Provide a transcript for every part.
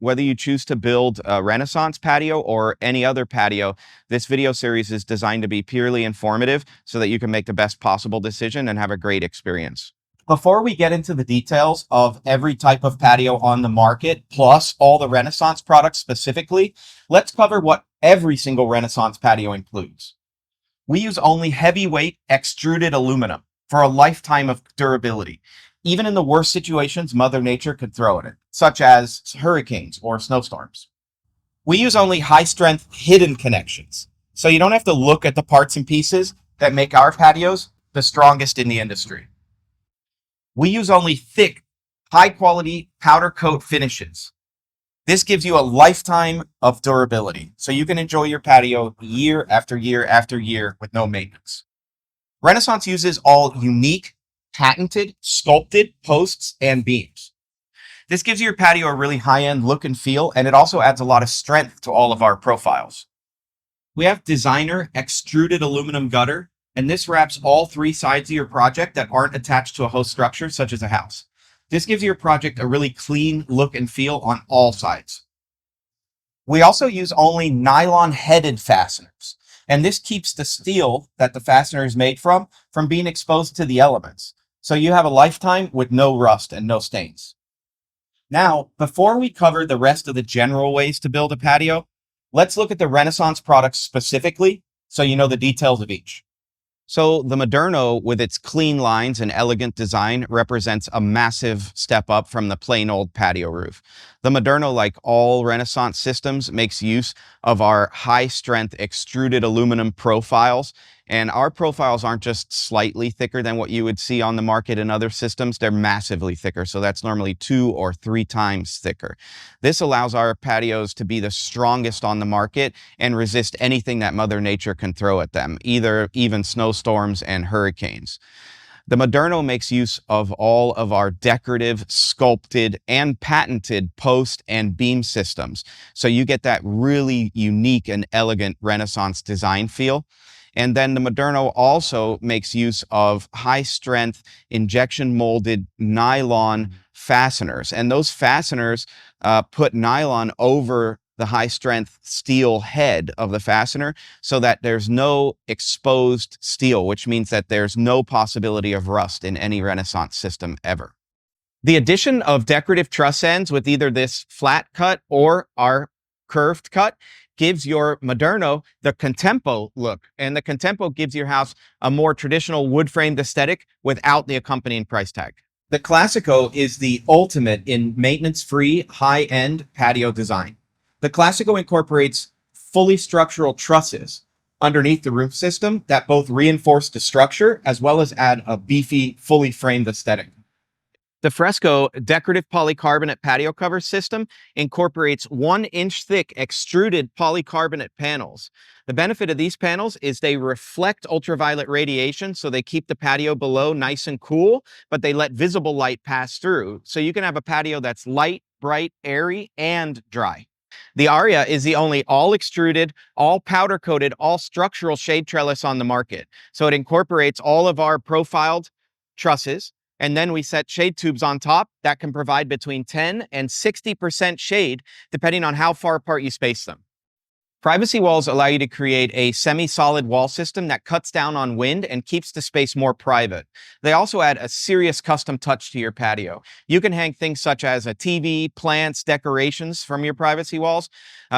Whether you choose to build a Renaissance patio or any other patio, this video series is designed to be purely informative so that you can make the best possible decision and have a great experience. Before we get into the details of every type of patio on the market, plus all the Renaissance products specifically, let's cover what every single Renaissance patio includes. We use only heavyweight extruded aluminum for a lifetime of durability, even in the worst situations Mother Nature could throw at it, such as hurricanes or snowstorms. We use only high-strength hidden connections, so you don't have to look at the parts and pieces that make our patios the strongest in the industry. We use only thick, high-quality powder coat finishes. This gives you a lifetime of durability, so you can enjoy your patio year after year after year with no maintenance. Renaissance uses all unique, patented, sculpted posts and beams. This gives your patio a really high-end look and feel, and it also adds a lot of strength to all of our profiles. We have designer extruded aluminum gutter, and this wraps all three sides of your project that aren't attached to a host structure, such as a house. This gives your project a really clean look and feel on all sides. We also use only nylon-headed fasteners, and this keeps the steel that the fastener is made from being exposed to the elements. So you have a lifetime with no rust and no stains. Now, before we cover the rest of the general ways to build a patio, let's look at the Renaissance products specifically so you know the details of each. So the Moderno, with its clean lines and elegant design, represents a massive step up from the plain old patio roof. The Moderno, like all Renaissance systems, makes use of our high-strength extruded aluminum profiles. And our profiles aren't just slightly thicker than what you would see on the market in other systems. They're massively thicker. So that's normally 2 or 3 times thicker. This allows our patios to be the strongest on the market and resist anything that Mother Nature can throw at them, even snowstorms and hurricanes. The Moderno makes use of all of our decorative, sculpted, and patented post and beam systems. So you get that really unique and elegant Renaissance design feel. And then the Moderno also makes use of high-strength injection molded nylon fasteners. And those fasteners put nylon over the high-strength steel head of the fastener so that there's no exposed steel, which means that there's no possibility of rust in any Renaissance system ever. The addition of decorative truss ends with either this flat cut or our curved cut gives your Moderno the Contempo look. And the Contempo gives your house a more traditional wood-framed aesthetic without the accompanying price tag. The Classico is the ultimate in maintenance-free, high-end patio design. The Classico incorporates fully structural trusses underneath the roof system that both reinforce the structure as well as add a beefy, fully framed aesthetic. The Fresco decorative polycarbonate patio cover system incorporates 1-inch thick extruded polycarbonate panels. The benefit of these panels is they reflect ultraviolet radiation, so they keep the patio below nice and cool, but they let visible light pass through. So you can have a patio that's light, bright, airy, and dry. The Aria is the only all extruded, all powder coated, all structural shade trellis on the market. So it incorporates all of our profiled trusses. And then we set shade tubes on top that can provide between 10 and 60% shade, depending on how far apart you space them. Privacy walls allow you to create a semi-solid wall system that cuts down on wind and keeps the space more private. They also add a serious custom touch to your patio. You can hang things such as a TV, plants, decorations from your privacy walls.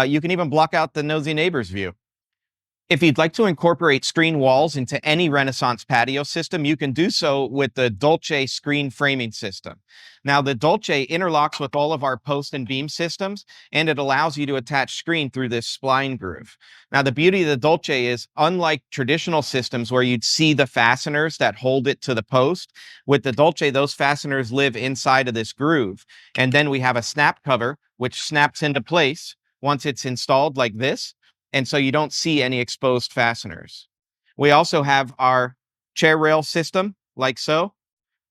You can even block out the nosy neighbor's view. If you'd like to incorporate screen walls into any Renaissance patio system, you can do so with the Dolce screen framing system. Now, the Dolce interlocks with all of our post and beam systems, and it allows you to attach screen through this spline groove. Now, the beauty of the Dolce is, unlike traditional systems where you'd see the fasteners that hold it to the post, with the Dolce, those fasteners live inside of this groove. And then we have a snap cover, which snaps into place once it's installed like this. And so you don't see any exposed fasteners. We also have our chair rail system, like so,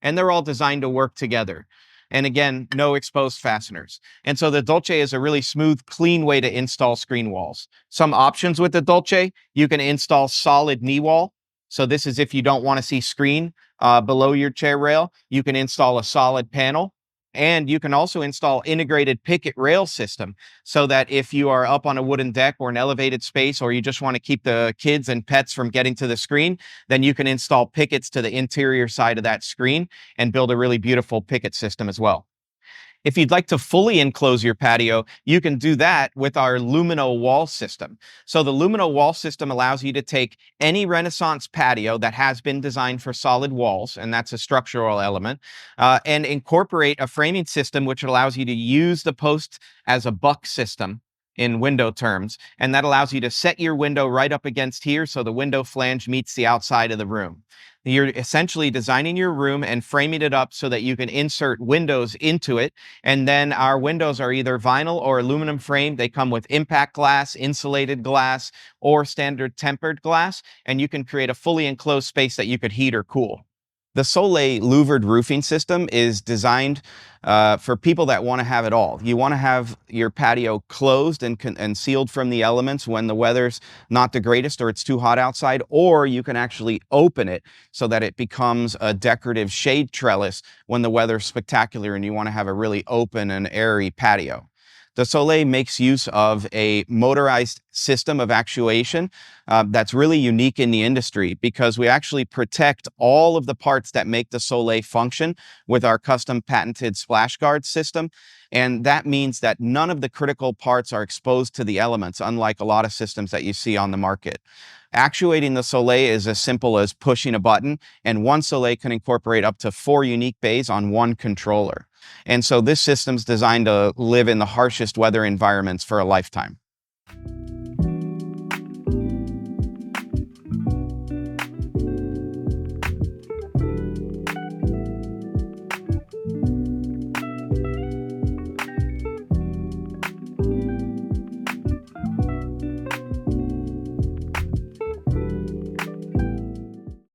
and they're all designed to work together. And again, no exposed fasteners. And so the Dolce is a really smooth, clean way to install screen walls. Some options with the Dolce: you can install solid knee wall. So this is if you don't want to see screen below your chair rail. You can install a solid panel. And you can also install integrated picket rail system so that if you are up on a wooden deck or an elevated space, or you just want to keep the kids and pets from getting to the screen, then you can install pickets to the interior side of that screen and build a really beautiful picket system as well. If you'd like to fully enclose your patio, you can do that with our Lumino wall system. So the Lumino wall system allows you to take any Renaissance patio that has been designed for solid walls, and that's a structural element, and incorporate a framing system which allows you to use the post as a buck system in window terms, and that allows you to set your window right up against here so the window flange meets the outside of the room. You're essentially designing your room and framing it up so that you can insert windows into it. And then our windows are either vinyl or aluminum framed. They come with impact glass, insulated glass, or standard tempered glass. And you can create a fully enclosed space that you could heat or cool. The Soleil louvered roofing system is designed for people that want to have it all. You want to have your patio closed and sealed from the elements when the weather's not the greatest or it's too hot outside, or you can actually open it so that it becomes a decorative shade trellis when the weather's spectacular and you want to have a really open and airy patio. The Soleil makes use of a motorized system of actuation that's really unique in the industry, because we actually protect all of the parts that make the Soleil function with our custom patented splash guard system. And that means that none of the critical parts are exposed to the elements, unlike a lot of systems that you see on the market. Actuating the Soleil is as simple as pushing a button, and one Soleil can incorporate up to 4 unique bays on one controller. And so this system's designed to live in the harshest weather environments for a lifetime.